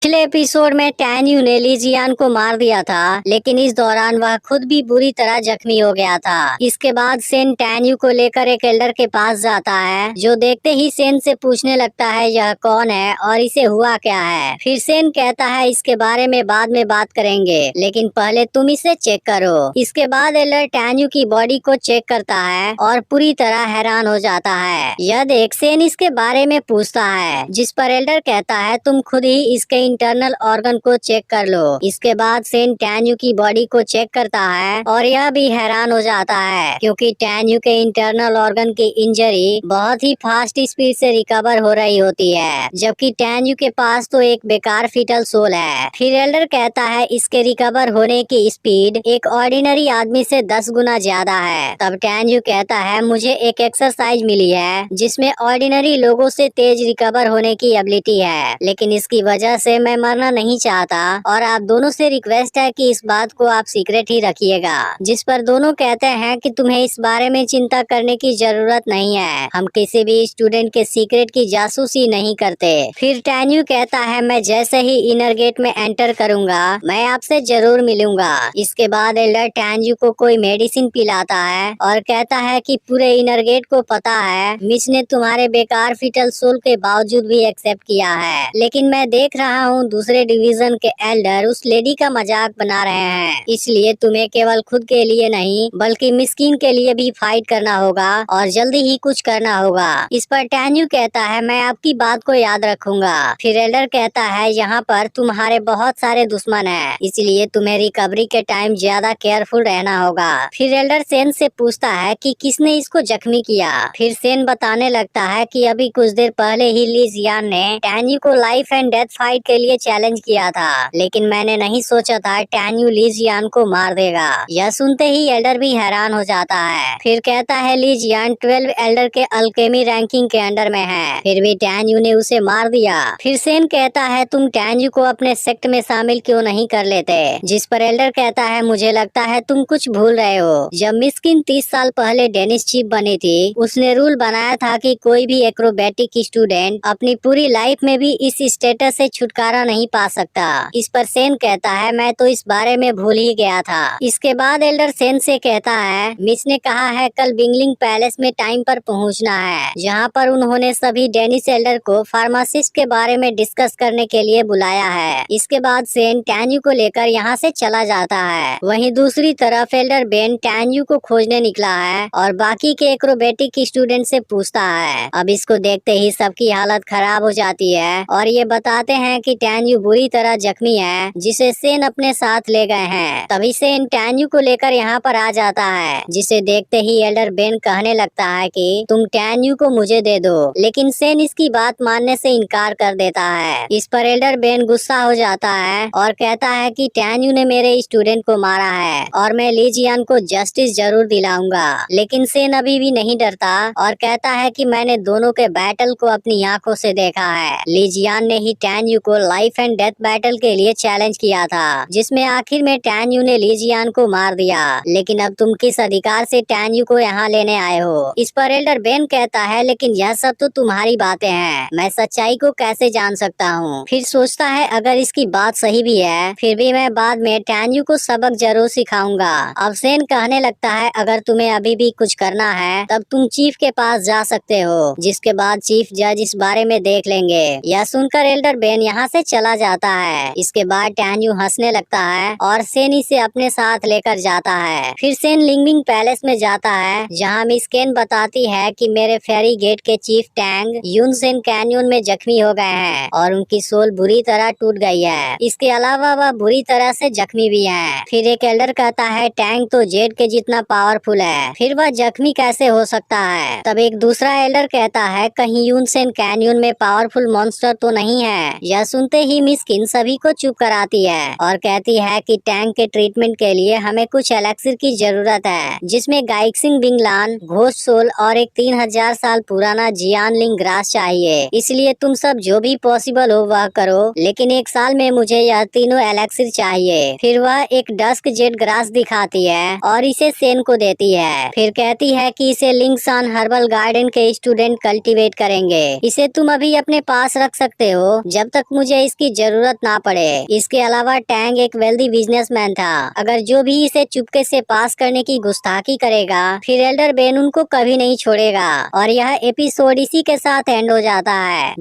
पिछले एपिसोड में टैन्यू ने लीजियान को मार दिया था, लेकिन इस दौरान वह खुद भी बुरी तरह जख्मी हो गया था। इसके बाद सेन टैन्यू को लेकर एक एल्डर के पास जाता है, जो देखते ही सेन से पूछने लगता है यह कौन है और इसे हुआ क्या है। फिर सेन कहता है इसके बारे में बाद में बात करेंगे, लेकिन पहले तुम इसे चेक करो। इसके बाद एल्डर टैन्यू की बॉडी को चेक करता है और पूरी तरह हैरान हो जाता है। यह देख सेन इसके बारे में पूछता है, जिस पर एल्डर कहता है तुम खुद ही इसके इंटरनल ऑर्गन को चेक कर लो। इसके बाद सेन टैन्यू की बॉडी को चेक करता है और यह भी हैरान हो जाता है, क्योंकि टैन्यू के इंटरनल ऑर्गन की इंजरी बहुत ही फास्ट स्पीड से रिकवर हो रही होती है, जबकि टैन्यू के पास तो एक बेकार फीटल सोल है। फिर एल्डर कहता है इसके रिकवर होने की स्पीड एक ऑर्डिनरी आदमी से 10 गुना ज्यादा है। तब टैन्यू कहता है मुझे एक एक्सरसाइज मिली है जिसमें ऑर्डिनरी लोगों से तेज रिकवर होने की एबिलिटी है, लेकिन इसकी वजह से मैं मरना नहीं चाहता और आप दोनों से रिक्वेस्ट है कि इस बात को आप सीक्रेट ही रखिएगा। जिस पर दोनों कहते हैं कि तुम्हें इस बारे में चिंता करने की जरूरत नहीं है, हम किसी भी स्टूडेंट के सीक्रेट की जासूसी नहीं करते। फिर टैन्यू कहता है मैं जैसे ही इनर गेट में एंटर करूंगा मैं आपसे जरूर मिलूंगा। इसके बाद एल्डर टैन्यू को कोई मेडिसिन पिलाता है और कहता है कि पूरे इनर गेट को पता है मिच ने तुम्हारे बेकार फिटल सोल के बावजूद भी एक्सेप्ट किया है, लेकिन मैं देख रहा हूँ दूसरे डिवीजन के एल्डर उस लेडी का मजाक बना रहे हैं, इसलिए तुम्हें केवल खुद के लिए नहीं बल्कि मिस्किन के लिए भी फाइट करना होगा और जल्दी ही कुछ करना होगा। इस पर टैन्यू कहता है मैं आपकी बात को याद रखूंगा। फिर एल्डर कहता है यहाँ पर तुम्हारे बहुत सारे दुश्मन हैं, इसलिए तुम्हें रिकवरी के टाइम ज्यादा केयरफुल रहना होगा। फिर एल्डर सेन से पूछता है कि किसने इसको जख्मी किया। फिर सेन बताने लगता है कि अभी कुछ देर पहले ही लीजियान ने टैन्यू को लाइफ एंड डेथ फाइट के लिए चैलेंज किया था, लेकिन मैंने नहीं सोचा था टैन्यू लीजियान को मार देगा। यह सुनते ही एल्डर भी हैरान हो जाता है। फिर कहता है लीजियान 12 एल्डर के अल्केमी रैंकिंग के अंडर में है, फिर भी टैन्यू ने उसे मार दिया। फिर सेन कहता है तुम टैन्यू को अपने सेक्ट में शामिल क्यों नहीं कर लेते। जिस पर एल्डर कहता है मुझे लगता है तुम कुछ भूल रहे हो। जब मिस्किन 30 साल पहले डेनिस चीफ बनी थी, उसने रूल बनाया था कि कोई भी एक्रोबैटिक स्टूडेंट अपनी पूरी लाइफ में भी इस स्टेटस से छुटकारा नहीं पा सकता। इस पर सेन कहता है मैं तो इस बारे में भूल ही गया था। इसके बाद एल्डर सेन से कहता है मिच ने कहा है कल बिंगलिंग पैलेस में टाइम पर पहुंचना है, जहां पर उन्होंने सभी डेनिस एल्डर को फार्मासिस्ट के बारे में डिस्कस करने के लिए बुलाया है। इसके बाद सेन टैन्यू को लेकर यहाँ से चला जाता है। वहीं दूसरी तरफ एल्डर बेन टैन्यू को खोजने निकला है और बाकी के एक्रोबैटिक स्टूडेंट से पूछता है। अब इसको देखते ही सबकी हालत खराब हो जाती है और ये बताते हैं कि टैन्यू बुरी तरह जख्मी है, जिसे सेन अपने साथ ले गए हैं। तभी सेन टैन्यू को लेकर यहाँ पर आ जाता है, जिसे देखते ही एल्डर बेन कहने लगता है कि तुम टैन्यू को मुझे दे दो, लेकिन सेन इसकी बात मानने से इनकार कर देता है। इस पर एल्डर बेन गुस्सा हो जाता है और कहता है कि टैन्यू ने मेरे स्टूडेंट को मारा है और मैं लीजियान को जस्टिस जरूर दिलाऊंगा। लेकिन सेन अभी भी नहीं डरता और कहता है कि मैंने दोनों के बैटल को अपनी आंखों से देखा है। लीजियान ने ही टैन्यू को लाइफ एंड डेथ बैटल के लिए चैलेंज किया था, जिसमें आखिर में टैन्यू ने लीजियान को मार दिया। लेकिन अब तुम किस अधिकार से टैन्यू को यहाँ लेने आए हो। इस पर एल्डर बेन कहता है लेकिन यह सब तो तुम्हारी बातें हैं, मैं सच्चाई को कैसे जान सकता हूँ। फिर सोचता है अगर इसकी बात सही भी है, फिर भी मैं बाद में टैन्यू को सबक जरूर सिखाऊंगा। अब सेन कहने लगता है अगर तुम्हें अभी भी कुछ करना है तब तुम चीफ के पास जा सकते हो, जिसके बाद चीफ जज इस बारे में देख लेंगे। यह सुनकर एल्डर बेन यहाँ से चला जाता है। इसके बाद टैन्यू हंसने लगता है और सेन इसे अपने साथ लेकर जाता है। फिर सेन लिंगमिंग पैलेस में जाता है, जहाँ मिस केन बताती है कि मेरे फेरी गेट के चीफ टैंग यूनसेन कैन्यन में जख्मी हो गए हैं और उनकी सोल बुरी तरह टूट गई है। इसके अलावा वह बुरी तरह से जख्मी भी है। फिर एक एल्डर कहता है टैंग तो जेड के जितना पावरफुल है, फिर वह जख्मी कैसे हो सकता है। तब एक दूसरा एल्डर कहता है कहीं यूनसेन कैन्यन में पावरफुल मॉन्स्टर तो नहीं है। यह सुनते ही मिस्किन सभी को चुप कराती है और कहती है कि टैंक के ट्रीटमेंट के लिए हमें कुछ एलेक्सिर की जरूरत है, जिसमें गाइक्सिंग बिंगलान, घोस्ट सोल और एक 3000 साल पुराना जियानलिंग ग्रास चाहिए। इसलिए तुम सब जो भी पॉसिबल हो वह करो, लेकिन 1 साल में मुझे यह तीनों एलेक्सिर चाहिए। फिर वह एक डस्क जेड ग्रास दिखाती है और इसे सेन को देती है। फिर कहती है कि इसे लिंगसान हर्बल गार्डन के स्टूडेंट कल्टीवेट करेंगे, इसे तुम अभी अपने पास रख सकते हो जब तक मुझे मुझे इसकी जरूरत ना पड़े। इसके अलावा टैंग एक वेल्दी बिजनेसमैन था। अगर जो भी इसे चुपके से पास करने की गुस्ताखी करेगा फिर एल्डर बेन उनको कभी नहीं छोड़ेगा। और यह एपिसोड इसी के साथ एंड हो जाता है।